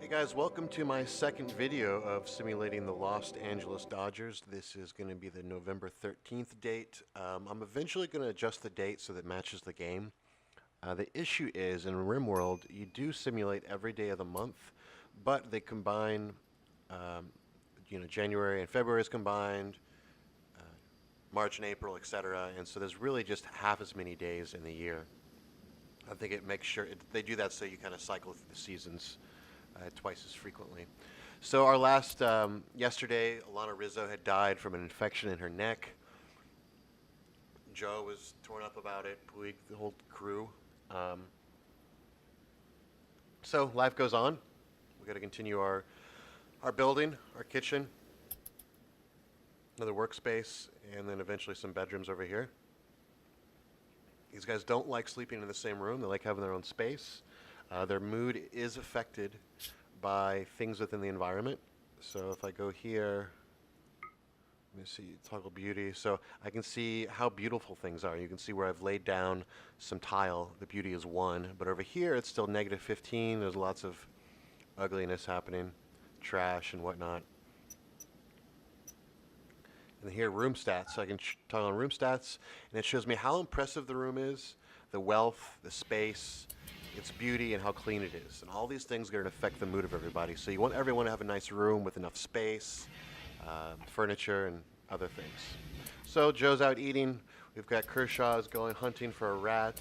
Hey guys, welcome to my second video of simulating the Los Angeles Dodgers. This is going to be the November 13th date. I'm eventually going to adjust the date so that it matches the game. The issue is, in Rimworld, you do simulate every day of the month, but they combine, January and February is combined, March and April, etc. And so there's really just half as many days in the year. I think it makes sure, they do that so you kind of cycle through the seasons twice as frequently. So our last, yesterday, Alana Rizzo had died from an infection in her neck. Joe was torn up about it, Puig, the whole crew. So life goes on. We got to continue our building, our kitchen, another workspace, and then eventually some bedrooms over here. These guys don't like sleeping in the same room. They like having their own space. Their mood is affected by things within the environment. So if I go here, let me see, toggle beauty. So I can see how beautiful things are. You can see where I've laid down some tile. The beauty is 1. But over here, it's still negative 15. There's lots of ugliness happening, trash and whatnot. And here, room stats. So I can toggle on room stats, and it shows me how impressive the room is, the wealth, the space, its beauty, and how clean it is. And all these things are going to affect the mood of everybody. So you want everyone to have a nice room with enough space, furniture, and other things. So Joe's out eating. We've got Kershaw's going hunting for a rat.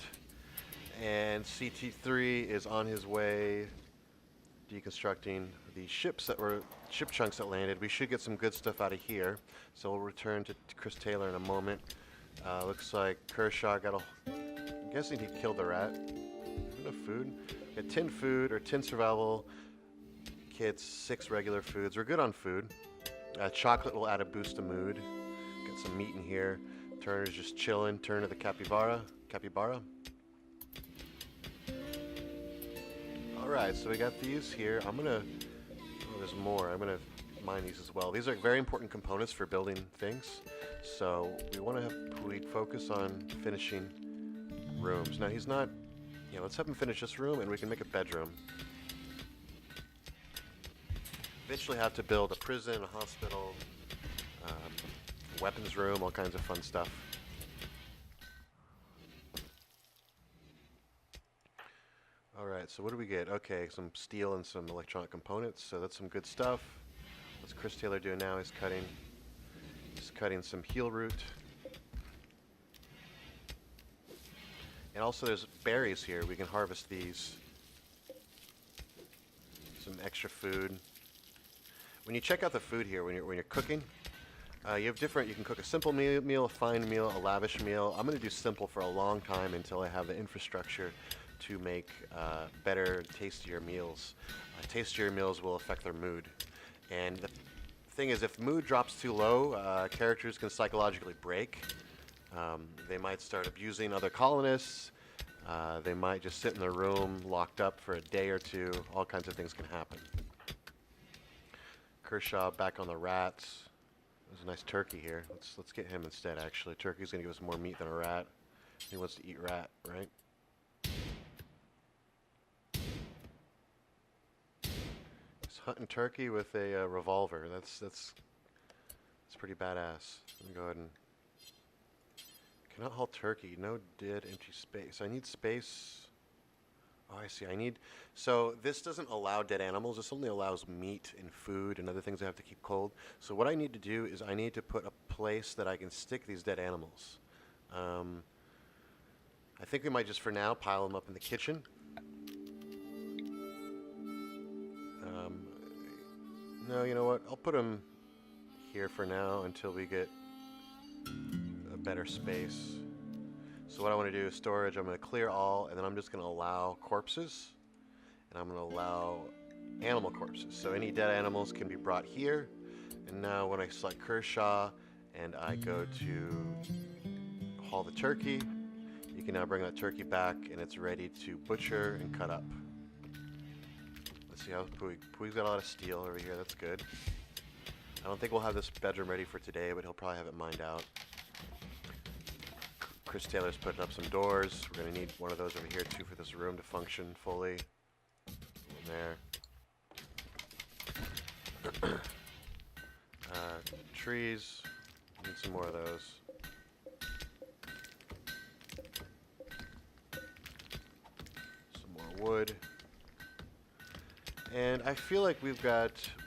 And CT3 is on his way deconstructing the ship chunks that landed. We should get some good stuff out of here. So we'll return to Chris Taylor in a moment. Looks like Kershaw got I'm guessing he killed the rat. Enough food. Got 10 food or 10 survival kits, 6 regular foods. We're good on food. Chocolate will add a boost of mood. Got some meat in here. Turner's just chilling. Turn to the capybara. Alright, so we got these here. There's more. I'm gonna mine these as well. These are very important components for building things. So we want to have Puig focus on finishing rooms. Now he's not. Let's have him finish this room, and we can make a bedroom. Eventually have to build a prison, a hospital, weapons room, all kinds of fun stuff. Alright, so what do we get? Okay, some steel and some electronic components, so that's some good stuff. What's Chris Taylor doing now? He's cutting some heel root. And also there's berries here. We can harvest these. Some extra food. When you check out the food here, when you're cooking, you have different. You can cook a simple meal, a fine meal, a lavish meal. I'm going to do simple for a long time until I have the infrastructure to make better, tastier meals. Tastier meals will affect their mood. And the thing is, if mood drops too low, characters can psychologically break. They might start abusing other colonists. They might just sit in their room locked up for a day or two. All kinds of things can happen. Kershaw back on the rats. There's a nice turkey here. Let's get him instead, actually. Turkey's going to give us more meat than a rat. He wants to eat rat, right? He's hunting turkey with a revolver. That's pretty badass. Let me go ahead and... Cannot halt turkey. No dead empty space. I need space. Oh, I see. So this doesn't allow dead animals. This only allows meat and food and other things I have to keep cold. So what I need to do is I need to put a place that I can stick these dead animals. I think we might just for now pile them up in the kitchen. No, you know what? I'll put them here for now until we get better space. So what I want to do is storage. I'm going to clear all, and then I'm just going to allow corpses, and I'm going to allow animal corpses. So any dead animals can be brought here. And now when I select Kershaw and I go to haul the turkey, you can now bring that turkey back, and it's ready to butcher and cut up. Let's see how Puig's got a lot of steel over here. That's good. I don't think we'll have this bedroom ready for today, but he'll probably have it mined out. Chris Taylor's putting up some doors. We're going to need one of those over here too for this room to function fully. There. Trees. Need some more of those. Some more wood. And I feel like we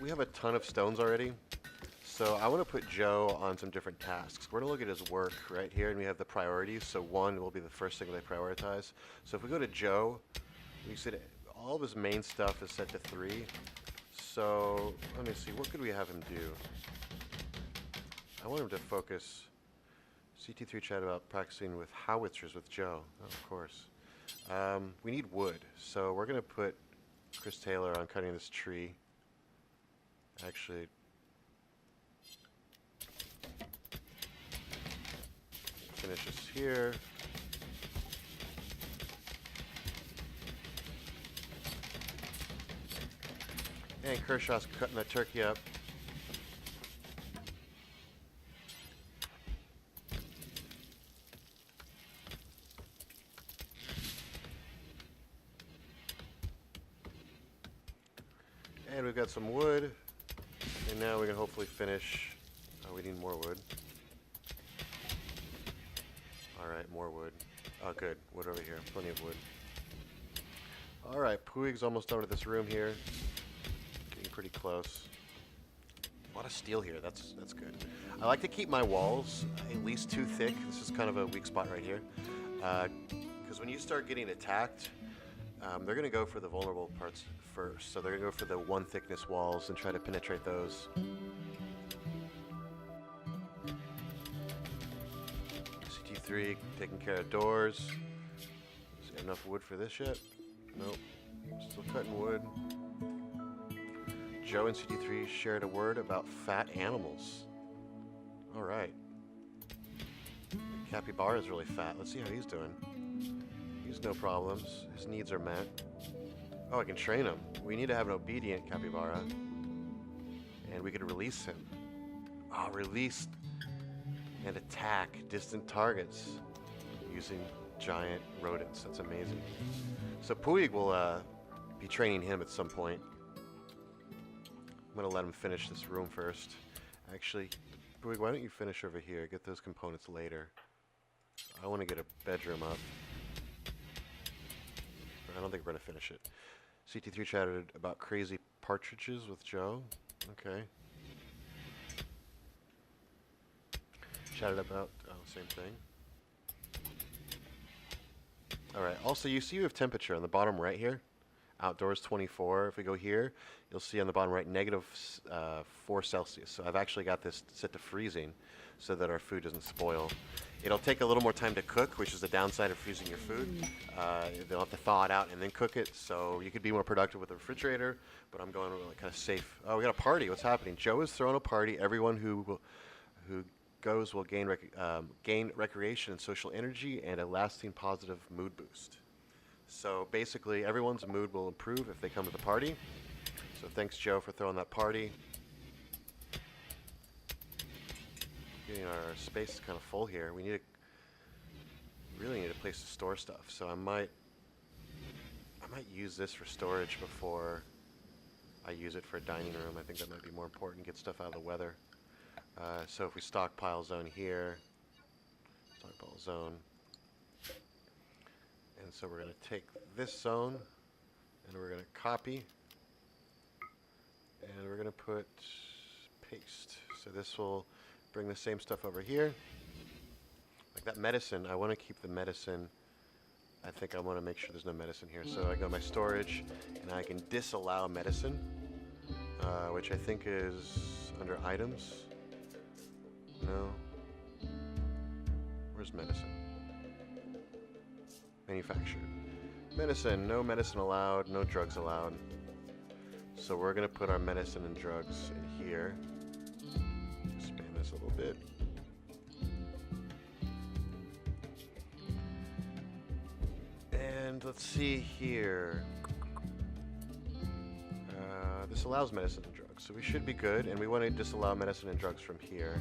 have a ton of stones already. So I want to put Joe on some different tasks. We're going to look at his work right here, and we have the priorities. So 1 will be the first thing they prioritize. So if we go to Joe, we said all of his main stuff is set to 3. So let me see, what could we have him do? I want him to focus. CT3 chat about practicing with howitzers with Joe. Oh, of course. We need wood, so we're going to put Chris Taylor on cutting this tree. Actually, finish this here. And Kershaw's cutting that turkey up. And we've got some wood. And now we can hopefully finish. Oh, we need more wood. Alright, more wood. Oh, good. Wood over here. Plenty of wood. Alright, Puig's almost done with this room here. Getting pretty close. A lot of steel here. That's good. I like to keep my walls at least 2 thick. This is kind of a weak spot right here. Because when you start getting attacked, they're going to go for the vulnerable parts first. So they're going to go for the 1 thickness walls and try to penetrate those. CT3 taking care of doors. Is there enough wood for this yet? Nope. Still cutting wood. Joe and CT3 shared a word about fat animals. Alright. Capybara is really fat. Let's see how he's doing. He's no problems. His needs are met. Oh, I can train him. We need to have an obedient capybara. And we could release him. Oh, release and attack distant targets using giant rodents. That's amazing. So Puig will be training him at some point. I'm going to let him finish this room first. Actually, Puig, why don't you finish over here? Get those components later. I want to get a bedroom up. I don't think we're going to finish it. CT3 chatted about crazy partridges with Joe. Okay. Chatted about, same thing. Alright, also you see we have temperature on the bottom right here. Outdoors 24. If we go here, you'll see on the bottom right -4 Celsius. So I've actually got this set to freezing so that our food doesn't spoil. It'll take a little more time to cook, which is the downside of freezing your food. They'll have to thaw it out and then cook it, so you could be more productive with the refrigerator, but I'm going really kind of safe. Oh, we got a party. What's happening? Joe is throwing a party. Everyone who goes will gain recreation and social energy and a lasting positive mood boost. So basically, everyone's mood will improve if they come to the party. So thanks, Joe, for throwing that party. Getting our space is kind of full here. We really need a place to store stuff. So I might use this for storage before I use it for a dining room. I think that might be more important. Get stuff out of the weather. So if we stockpile zone here, stockpile zone. And so we're going to take this zone and we're going to copy and we're going to put paste. So this will bring the same stuff over here. Like that medicine, I want to keep the medicine. I think I want to make sure there's no medicine here. So I go to my storage and I can disallow medicine, which I think is under items. No. Where's medicine? Manufactured. Medicine, no medicine allowed, no drugs allowed. So we're going to put our medicine and drugs in here. Expand this a little bit. And let's see here. This allows medicine and drugs, so we should be good. And we want to disallow medicine and drugs from here,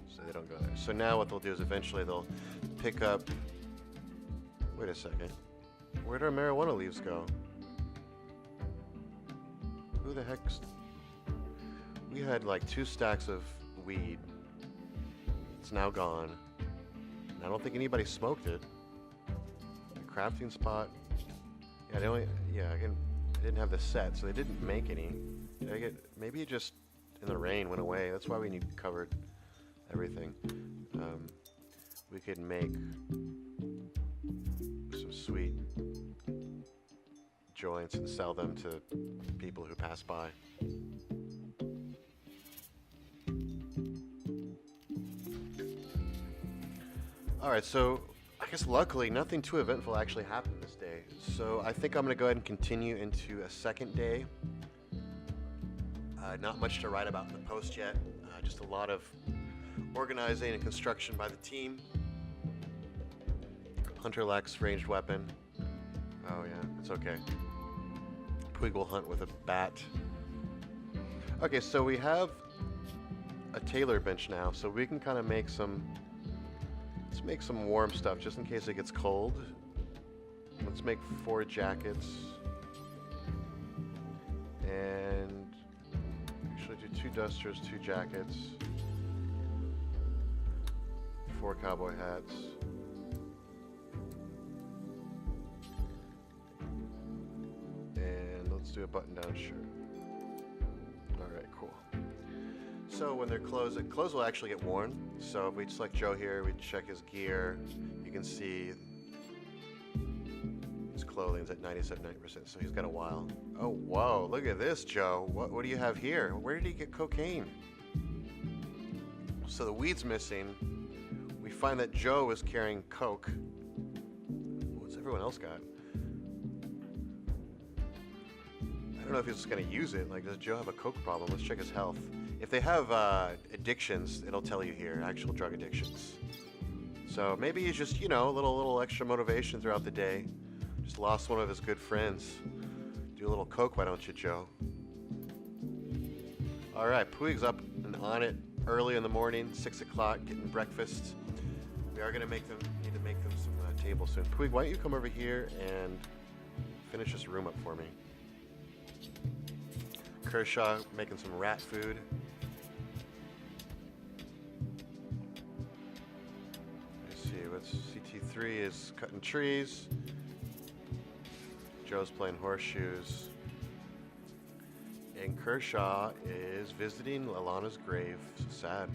so they don't go there. So now what they'll do is eventually they'll pick up. Wait a second. Where did our marijuana leaves go? Who the heck's... We had like 2 stacks of weed. It's now gone. And I don't think anybody smoked it. The crafting spot. Yeah, they only... Yeah, I didn't have the set, so they didn't make any. Did I get... Maybe it just in the rain went away. That's why we need covered everything. We could make some sweet joints and sell them to people who pass by. Alright, so I guess luckily nothing too eventful actually happened this day. So I think I'm going to go ahead and continue into a second day. Not much to write about in the post yet. Just a lot of organizing and construction by the team. Hunter lacks ranged weapon. Oh yeah, it's okay. Puig will hunt with a bat. Okay, so we have a Taylor bench now, so we can kind of make some... Let's make some warm stuff just in case it gets cold. Let's make 4 jackets. And actually do 2 dusters, 2 jackets. 4 cowboy hats. And let's do a button-down shirt. Alright, cool. So when they're clothes will actually get worn. So if we select Joe here, we check his gear. You can see his clothing's at 97.9%, so he's got a while. Oh, whoa, look at this, Joe. What do you have here? Where did he get cocaine? So the weed's missing. We find that Joe is carrying coke. What's everyone else got? I don't know if he's just going to use it. Like, does Joe have a coke problem? Let's check his health. If they have addictions, it'll tell you here, actual drug addictions. So maybe he's just, you know, a little extra motivation throughout the day. Just lost one of his good friends. Do a little coke, why don't you, Joe? All right, Puig's up and on it early in the morning, 6 o'clock, getting breakfast. We are gonna need to make them some tables soon. Puig, why don't you come over here and finish this room up for me? Kershaw making some rat food. Let's see, what's CT3 is cutting trees. Joe's playing horseshoes. And Kershaw is visiting Alana's grave. Sad.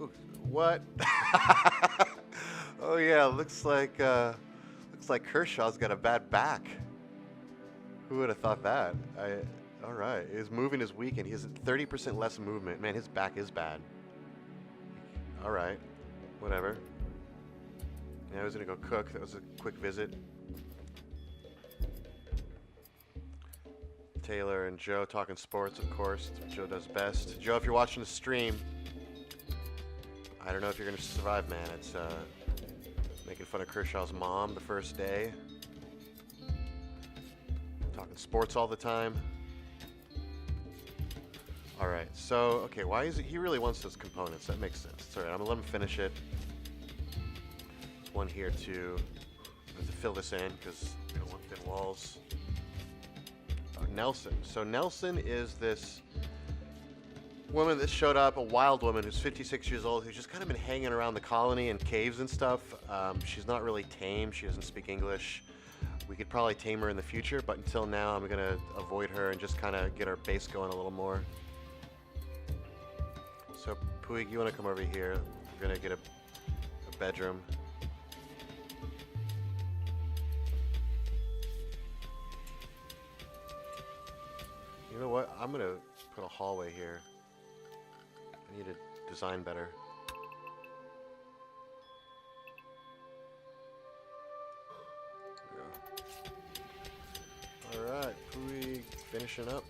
Ooh, what? Oh yeah, looks like Kershaw's got a bad back. Who would have thought that? All right, he's moving his weekend. He has 30% less movement. Man, his back is bad. All right, whatever. Yeah, I was gonna go cook. That was a quick visit. Taylor and Joe talking sports, of course. That's what Joe does best. Joe, if you're watching the stream, I don't know if you're gonna survive, man. It's making fun of Kershaw's mom the first day. Talking sports all the time. All right, so, okay, why is it, he really wants those components. That makes sense. It's all right, I'm gonna let him finish it. There's one here too. I have to fill this in because I don't want thin walls. Oh, Nelson. So Nelson is this woman that showed up, a wild woman who's 56 years old, who's just kind of been hanging around the colony in caves and stuff. She's not really tame. She doesn't speak English. We could probably tame her in the future, but until now, I'm gonna avoid her and just kind of get our base going a little more. So Puig, you want to come over here? We're gonna get a bedroom. You know what? I'm gonna put a hallway here. I need to design better. There we go. All right, Puig finishing up.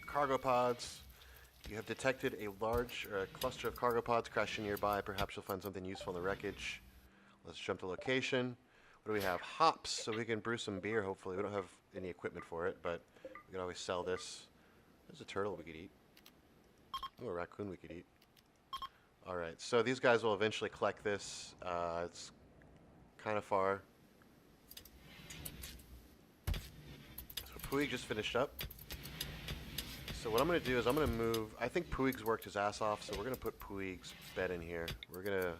Cargo pods. You have detected a large cluster of cargo pods crashing nearby. Perhaps you'll find something useful in the wreckage. Let's jump to location. What do we have? Hops, so we can brew some beer, hopefully. We don't have any equipment for it, but we can always sell this. There's a turtle we could eat. Oh, a raccoon we could eat. All right, so these guys will eventually collect this. It's kind of far. So Puig just finished up. So what I'm going to do is I'm going to move. I think Puig's worked his ass off, so we're going to put Puig's bed in here. We're going to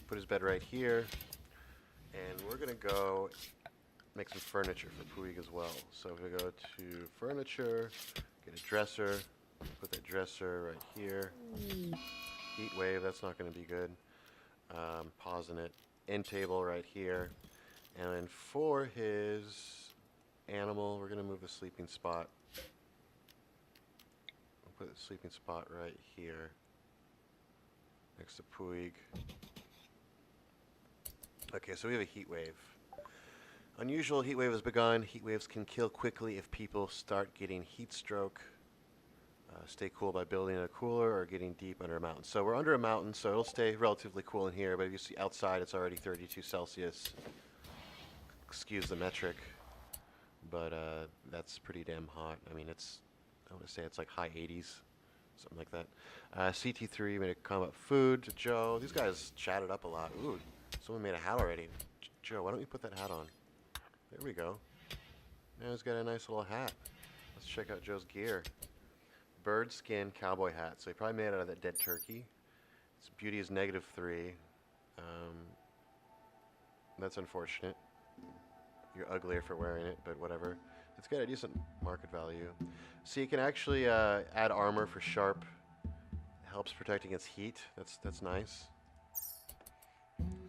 put his bed right here, and we're going to go make some furniture for Puig as well. So if we go to furniture, get a dresser, put that dresser right here. Heat wave, that's not going to be good. Pausing it. End table right here. And then for his animal, we're going to move the sleeping spot. We'll put the sleeping spot right here next to Puig. Okay, so we have a heat wave. Unusual heat wave has begun. Heat waves can kill quickly if people start getting heat stroke. Stay cool by building a cooler or getting deep under a mountain. So we're under a mountain, so it'll stay relatively cool in here, but if you see outside, it's already 32 Celsius. Excuse the metric, but that's pretty damn hot. I mean, I want to say it's like high 80s, something like that. CT3 made a comment food to Joe. These guys chatted up a lot. Ooh, someone made a hat already. Joe, why don't you put that hat on? There we go. Now he's got a nice little hat. Let's check out Joe's gear. Bird skin cowboy hat. So he probably made it out of that dead turkey. Its beauty is -3. That's unfortunate. You're uglier for wearing it, but whatever. It's got a decent market value. So you can actually add armor for sharp. It helps protect against heat. That's nice.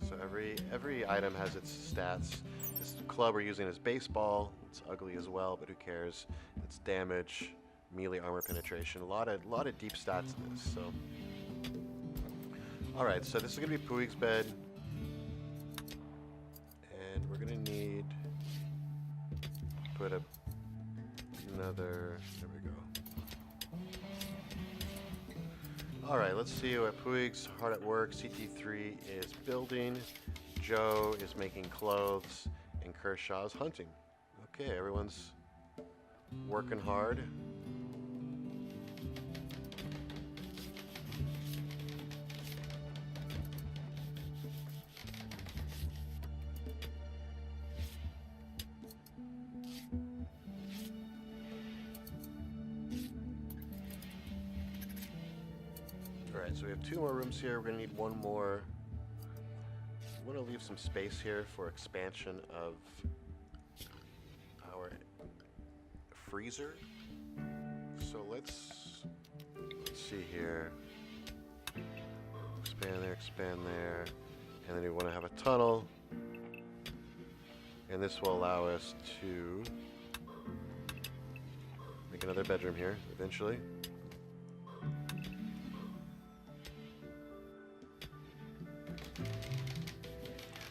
So every item has its stats. This club we're using is baseball. It's ugly as well, but who cares? It's damage, melee armor penetration. A lot of deep stats in this. So, all right. So this is gonna be Puig's bed, and we're gonna need to put another. There we go. All right, let's see what Puig's hard at work. CT3 is building. Joe is making clothes, and Kershaw is hunting. Okay, everyone's working hard. Alright, so we have 2 more rooms here. We're going to need 1 more. I want to leave some space here for expansion of our freezer. So let's see here. Expand there. And then we want to have a tunnel. And this will allow us to make another bedroom here eventually.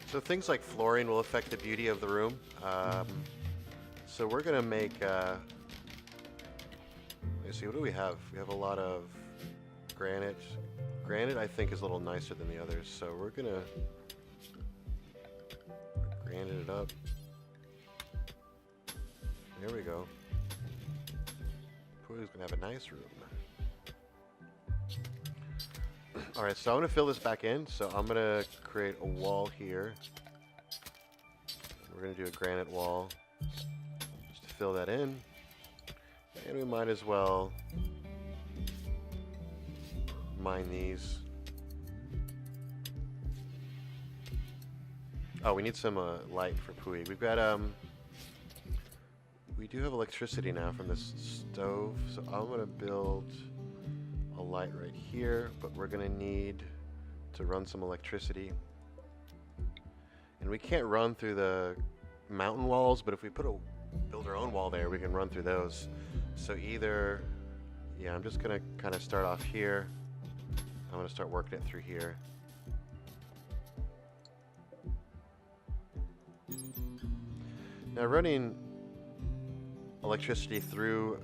So things like flooring will affect the beauty of the room. So we're gonna make, let's see, what do we have? We have a lot of granite. Granite I think is a little nicer than the others, so we're gonna granite it up. There we go. Puig's gonna have a nice room. Alright, so I'm going to fill this back in. So I'm going to create a wall here. We're going to do a granite wall just to fill that in. And we might as well mine these. Oh, we need some light for Puig. We've got, we do have electricity now from this stove. So I'm going to build a light right here, but we're gonna need to run some electricity, and we can't run through the mountain walls, but if we build our own wall there, we can run through those. So either, yeah, I'm just gonna kind of start off here. I'm gonna start working it through here. Now running electricity through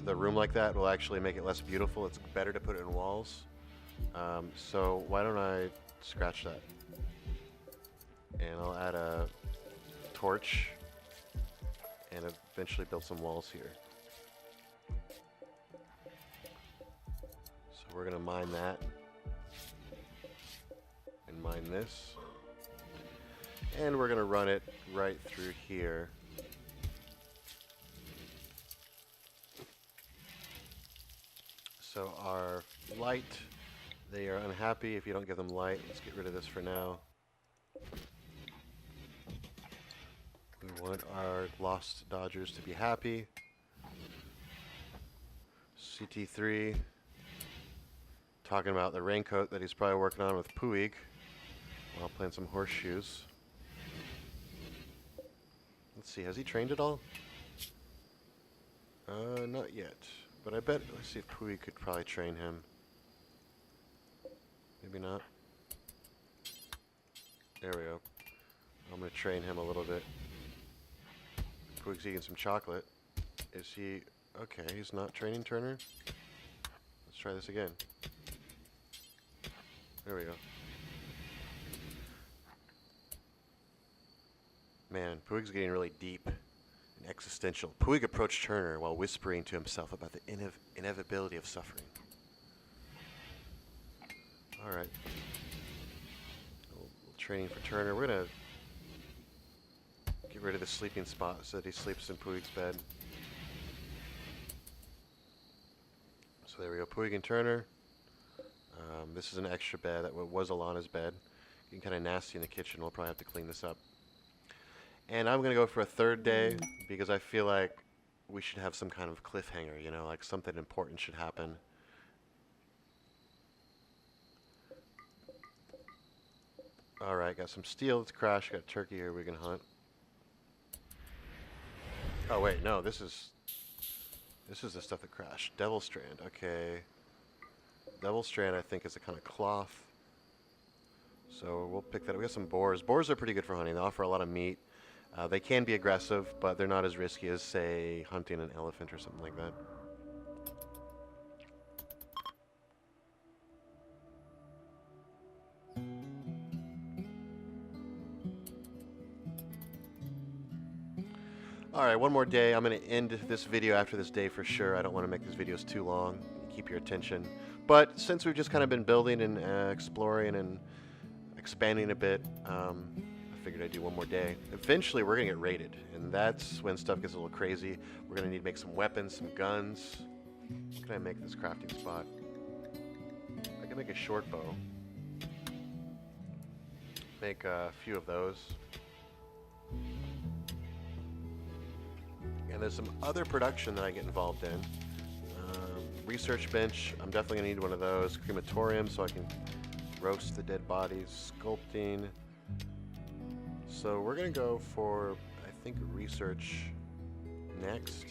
the room like that will actually make it less beautiful. It's better to put it in walls. So why don't I scratch that? And I'll add a torch and eventually build some walls here. So we're gonna mine that and mine this. And we're going to run it right through here. So our light, they are unhappy if you don't give them light. Let's get rid of this for now. We want our lost Dodgers to be happy. CT3 talking about the raincoat that he's probably working on with Puig while playing some horseshoes. Let's see, has he trained at all? Not yet. But I bet, let's see if Puig could probably train him. Maybe not. There we go. I'm going to train him a little bit. Puig's eating some chocolate. Is he... Okay, he's not training Turner. Let's try this again. There we go. Man, Puig's getting really deep and existential. Puig approached Turner while whispering to himself about the inevitability of suffering. Alright. Training for Turner. We're going to get rid of the sleeping spot so that he sleeps in Puig's bed. So there we go, Puig and Turner. This is an extra bed that was Alana's bed. Getting kind of nasty in the kitchen. We'll probably have to clean this up. And I'm going to go for a third day because I feel like we should have some kind of cliffhanger, you know, like something important should happen. Alright, got some steel that's crashed. Got a turkey here we can hunt. Oh wait, no, this is the stuff that crashed. Devil Strand, okay. Devil Strand I think is a kind of cloth. So we'll pick that up. We got some boars. Boars are pretty good for hunting. They offer a lot of meat. They can be aggressive, but they're not as risky as, say, hunting an elephant or something like that. Alright, one more day. I'm going to end this video after this day for sure. I don't want to make these videos too long. Keep your attention. But since we've just kind of been building and exploring and expanding a bit, I figured I'd do one more day. Eventually, we're going to get raided, and that's when stuff gets a little crazy. We're going to need to make some weapons, some guns. What can I make this crafting spot? I can make a short bow. Make a few of those. And there's some other production that I get involved in. Research bench, I'm definitely going to need one of those. Crematorium, so I can roast the dead bodies. Sculpting. So we're going to go for, I think, research next.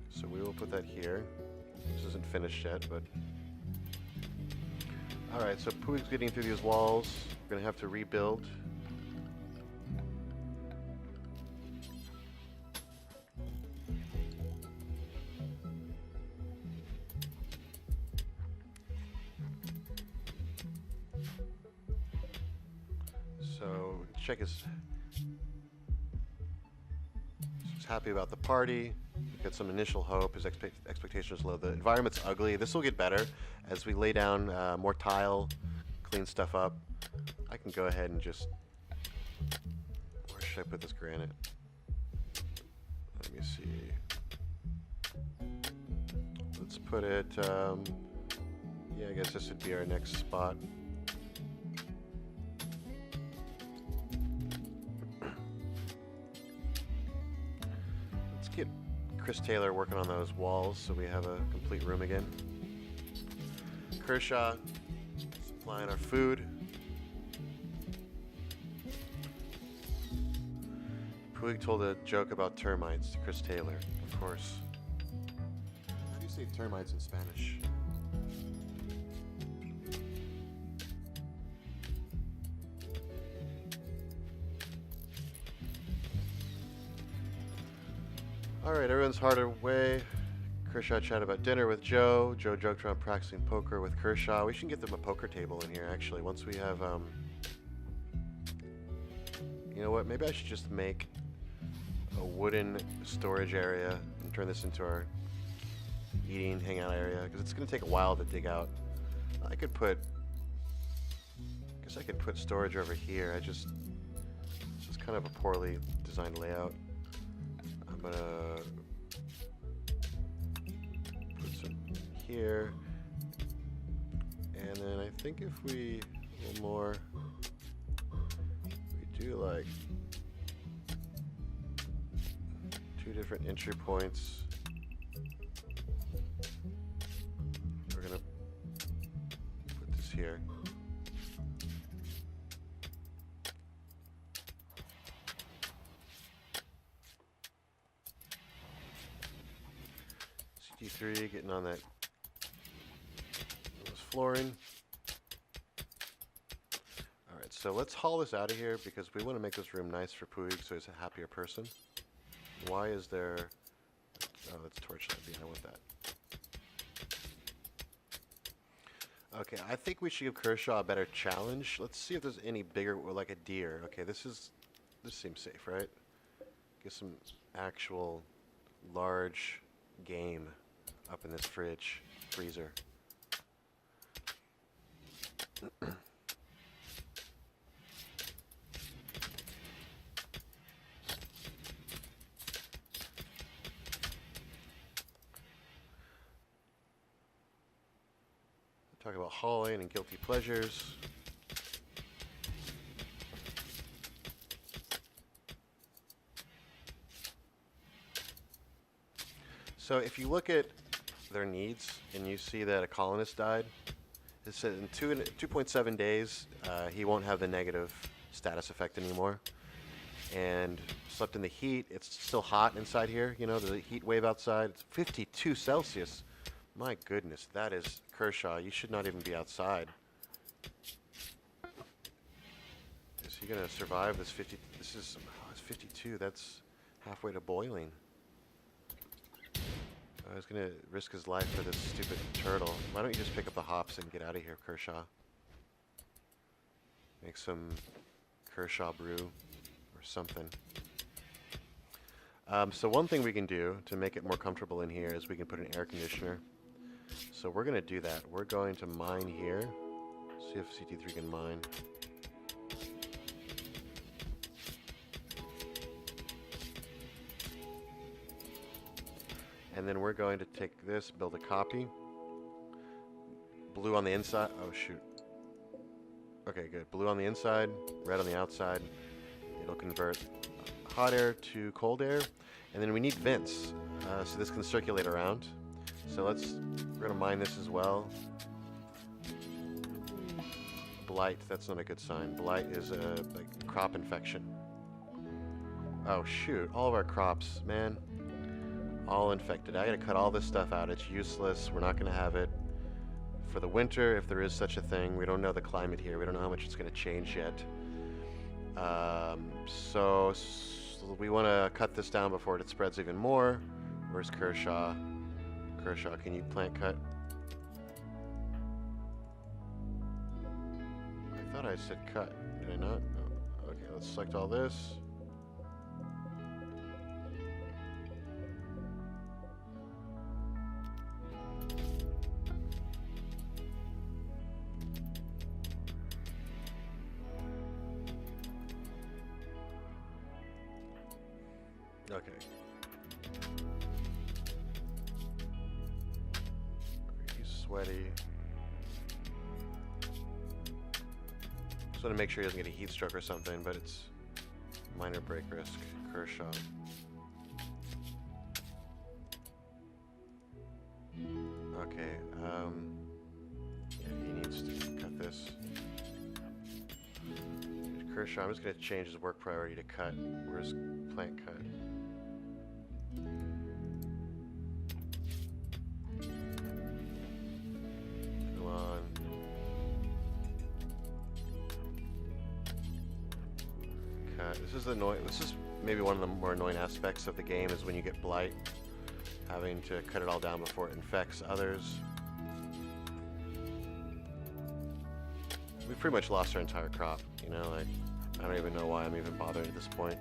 So we will put that here. This isn't finished yet, but... Alright, so Puig's getting through these walls. We're going to have to rebuild. So check his. He's happy about the party. Got some initial hope. His expectations low. The environment's ugly. This will get better as we lay down more tile, clean stuff up. I can go ahead and just. Where should I put this granite? Let me see. Let's put it. Yeah, I guess this would be our next spot. Get Chris Taylor working on those walls so we have a complete room again. Kershaw supplying our food. Puig told a joke about termites to Chris Taylor, of course. How do you say termites in Spanish? Alright, everyone's hard away. Kershaw chatted about dinner with Joe. Joe joked around practicing poker with Kershaw. We should get them a poker table in here, actually, once we have, You know what, maybe I should just make a wooden storage area and turn this into our eating, hangout area, because it's going to take a while to dig out. I could put guess I could put storage over here. This is kind of a poorly designed layout. I'm gonna put some here. And then I think if we, a little more, we do like 2 different entry points. We're gonna put this here. CD3 getting on that flooring. Alright, so let's haul this out of here because we want to make this room nice for Puig so he's a happier person. Why is there... Oh, that's torchlight. Yeah, I want that. Okay, I think we should give Kershaw a better challenge. Let's see if there's any bigger, or like a deer. Okay, this seems safe, right? Get some actual large game up in this freezer. Talk about hauling and guilty pleasures. So if you look at their needs and you see that a colonist died, it said in 2.7 days he won't have the negative status effect anymore. And slept in the heat. It's still hot inside here. You know, the heat wave outside. It's 52 Celsius. My goodness, that is Kershaw. You should not even be outside. Is he gonna survive this 50? This is it's 52. That's halfway to boiling. I was gonna risk his life for this stupid turtle. Why don't you just pick up the hops and get out of here, Kershaw? Make some Kershaw brew or something. So one thing we can do to make it more comfortable in here is we can put an air conditioner. So we're going to do that. We're going to mine here. See if CT3 can mine. And then we're going to take this, build a copy. Blue on the inside. Oh, shoot. Okay, good. Blue on the inside, red on the outside. It'll convert hot air to cold air. And then we need vents, so this can circulate around. So we're going to mine this as well. Blight, that's not a good sign. Blight is a crop infection. Oh shoot, all of our crops, man. All infected. I gotta cut all this stuff out. It's useless. We're not gonna have it for the winter, if there is such a thing. We don't know the climate here. We don't know how much it's gonna change yet. So we want to cut this down before it spreads even more. Where's Kershaw? Kershaw, can you plant cut? I thought I said cut. Did I not? Oh, okay, let's select all this. Okay. He's sweaty. Just want to make sure he doesn't get a heat stroke or something, but it's minor break risk. Kershaw. Okay, yeah, he needs to cut this. Kershaw, I'm just going to change his work priority to cut. Where's plant cut? Come on. Cut. This is annoying. This is maybe one of the more annoying aspects of the game is when you get blight, having to cut it all down before it infects others. We've pretty much lost our entire crop, you know, like, I don't even know why I'm even bothering at this point.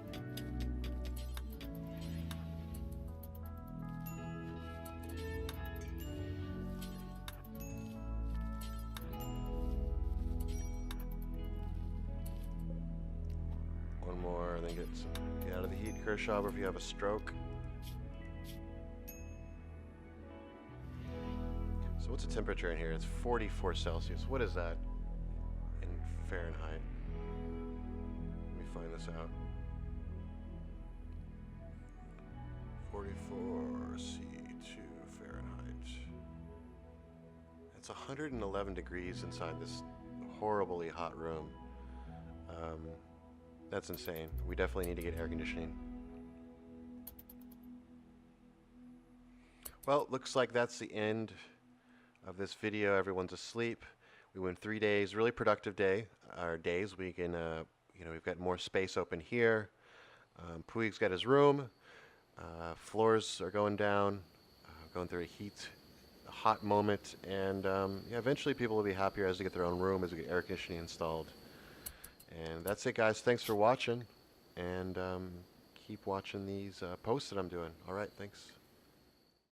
and then get out of the heat, Kershaw, or if you have a stroke. So what's the temperature in here? It's 44 Celsius. What is that in Fahrenheit? Let me find this out. 44 C2 Fahrenheit. It's 111 degrees inside this horribly hot room. That's insane. We definitely need to get air conditioning. Well, looks like that's the end of this video. Everyone's asleep. We went 3 days, really productive days. We can, we've got more space open here. Puig's got his room. Floors are going down, going through a hot moment, and eventually people will be happier as they get their own room, as they get air conditioning installed. And that's it, guys. Thanks for watching, and keep watching these posts that I'm doing. All right, thanks.